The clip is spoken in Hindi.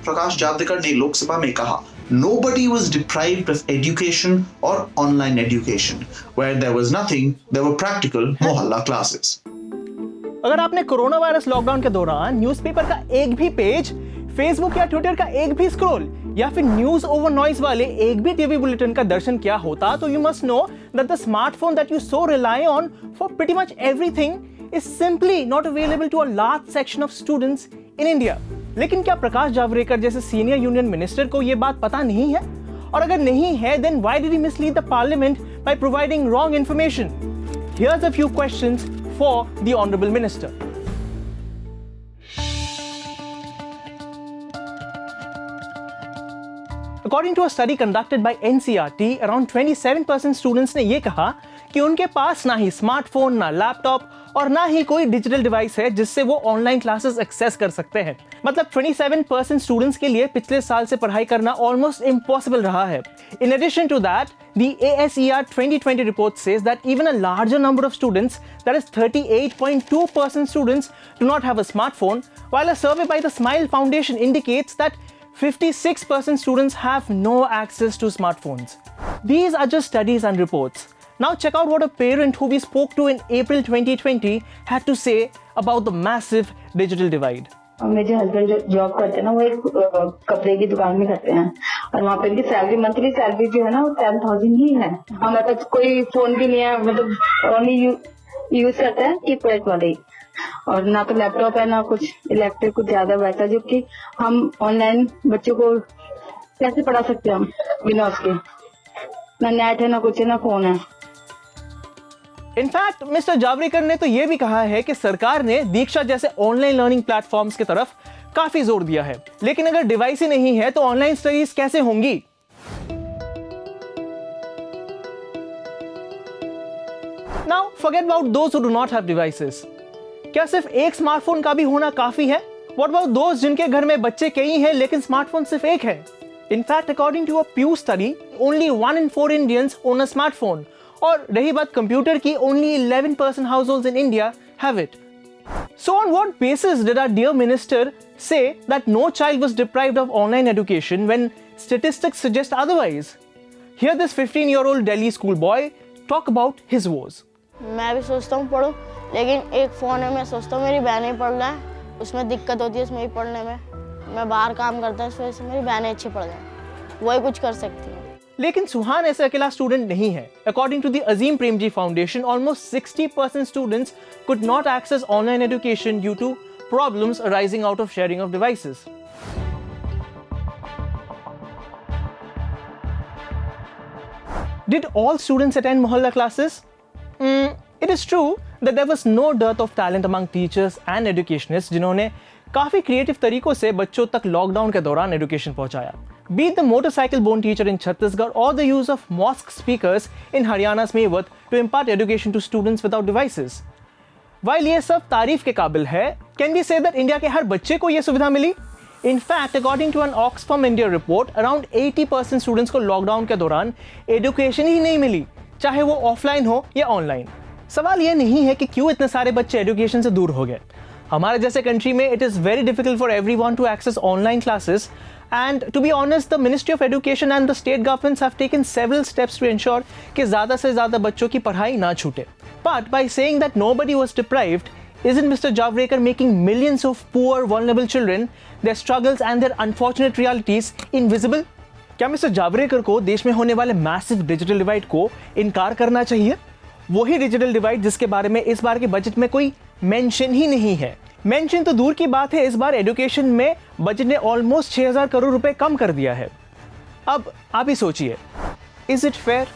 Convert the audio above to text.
प्रकाश जावड़ेकर ने लोकसभा में कहा, nobody was deprived of education or online education. Where there was nothing, there were practical mohalla classes. अगर आपने कोरोना वायरस लॉकडाउन के दौरान न्यूज़पेपर का एक भी पेज, फेसबुक या ट्विटर का एक भी स्क्रॉल या फिर न्यूज ओवर नॉइज वाले एक भी टीवी बुलेटिन का दर्शन किया होता, तो you must know that the smartphone that you so rely on for pretty much everything is simply not available to a large section of students in India. लेकिन क्या प्रकाश जावड़ेकर जैसे सीनियर यूनियन मिनिस्टर को यह बात पता नहीं है? और अगर नहीं है, then why did he mislead the parliament by providing wrong information? Here's a few questions for the honourable minister. According to a study conducted by NCERT, around 27% students ने ये कहा कि उनके पास ना ही स्मार्टफोन, ना लैपटॉप और ना ही कोई डिजिटल डिवाइस है जिससे वो ऑनलाइन क्लासेस एक्सेस कर सकते हैं। मतलब 27% स्टूडेंट्स के लिए पिछले साल से पढ़ाई करना ऑलमोस्ट इम्पॉसिबल रहा है। In addition to that, the ASER 2020 report says that even a larger number of students, that is 38.2% students, do not have a smartphone, while a survey by the Smile Foundation indicates that 56% students have no access to smartphones. These are just studies and reports. Now check out what a parent who we spoke to in April 2020 had to say about the massive digital divide. मेरे जो हस्बैंड जो जॉब करते हैं ना, वो एक कपड़े की दुकान में करते हैं और वहाँ पे उनकी सैलरी, मंथली सैलरी जो है ना, वो 10,000 ही है। हमारे पास कोई फोन भी नहीं है, मतलब ओनली यूज करते हैं कीपैड वाले ही, और ना तो लैपटॉप है ना कुछ इलेक्ट्रिक कुछ ज्यादा बैठा है, जो कि हम ऑनलाइन बच्चों को कैसे पढ़ा सकते हैं हम बिना उसके? ना नेट है, ना कुछ है, ना फोन है। इनफैक्ट मिस्टर जावड़ेकर ने तो यह भी कहा है कि सरकार ने दीक्षा जैसे ऑनलाइन लर्निंग प्लेटफॉर्म्स की तरफ काफी जोर दिया है, लेकिन अगर डिवाइस ही नहीं है तो ऑनलाइन स्टडीज कैसे होंगी? Now forget about those who do not have devices. क्या सिर्फ एक स्मार्टफोन का भी होना काफी है? व्हाट अबाउट दोस्त जिनके घर में बच्चे कई हैं लेकिन स्मार्टफोन सिर्फ एक है? In fact according to a Pew study, only 1 in 4 Indians own a smartphone. और रही बात कंप्यूटर की, only 11% households in India have it. So on what basis did our dear minister say that no child was deprived of online education when statistics suggest otherwise? Hear this 15-year-old Delhi school boy talk about his woes. मैं भी सोचता हूँ पढ़ूँ, लेकिन एक फ़ोन है, मैं सोचता हूँ मेरी बहनें पढ़ रहा है, उसमें दिक्कत होती है उसमें ही पढ़ने में। मैं बाहर काम करता हूँ, इस वजह से मेरी बहनें अच्छी पढ़ जाएँ, वही कुछ कर सकती हैं। लेकिन सुहान ऐसे अकेला स्टूडेंट नहीं है। According to the Azim Premji Foundation, almost 60% students could not access online education due to problems arising out of sharing of devices. Did all students attend Mohalla classes? It is true that there was no dearth of talent among teachers and educationists जिन्होंने काफी क्रिएटिव तरीकों से बच्चों तक लॉकडाउन के दौरान एजुकेशन पहुंचाया। Be it the motorcycle born teacher in Chhattisgarh or the use of mosque speakers in Haryana's Mewat to impart education to students without devices. While ये सब तारीफ के काबिल है, can we say that India के हर बच्चे को ये सुविधा मिली? In fact, according to an Oxfam India report, around 80% students को लॉकडाउन के दौरान एजुकेशन ही नहीं मिली, चाहे वो ऑफलाइन हो या ऑनलाइन। सवाल ये नहीं है कि क्यों इतने सारे बच्चे एजुकेशन से दूर हो गए। हमारे जैसे कंट्री में it is very difficult for everyone to access online classes, and to be honest, the Ministry of Education and the state governments have taken several steps to ensure कि ज़्यादा से ज़्यादा बच्चों की पढ़ाई ना छूटे। But by saying that nobody was deprived, isn't Mr. Javadekar making millions of poor, vulnerable children, their struggles and their unfortunate realities invisible? क्या मिस्टर जावड़ेकर को देश में होने वाले मैसिव डिजिटल डिवाइड को इनकार करना चाहिए? वही डिजिटल डिवाइड जिसके बारे में इस बार के बजट में कोई मेंशन ही नहीं है। मेंशन तो दूर की बात है, इस बार एजुकेशन में बजट ने ऑलमोस्ट 6,000 करोड़ रुपए कम कर दिया है। अब आप ही सोचिए, इज इट फेयर?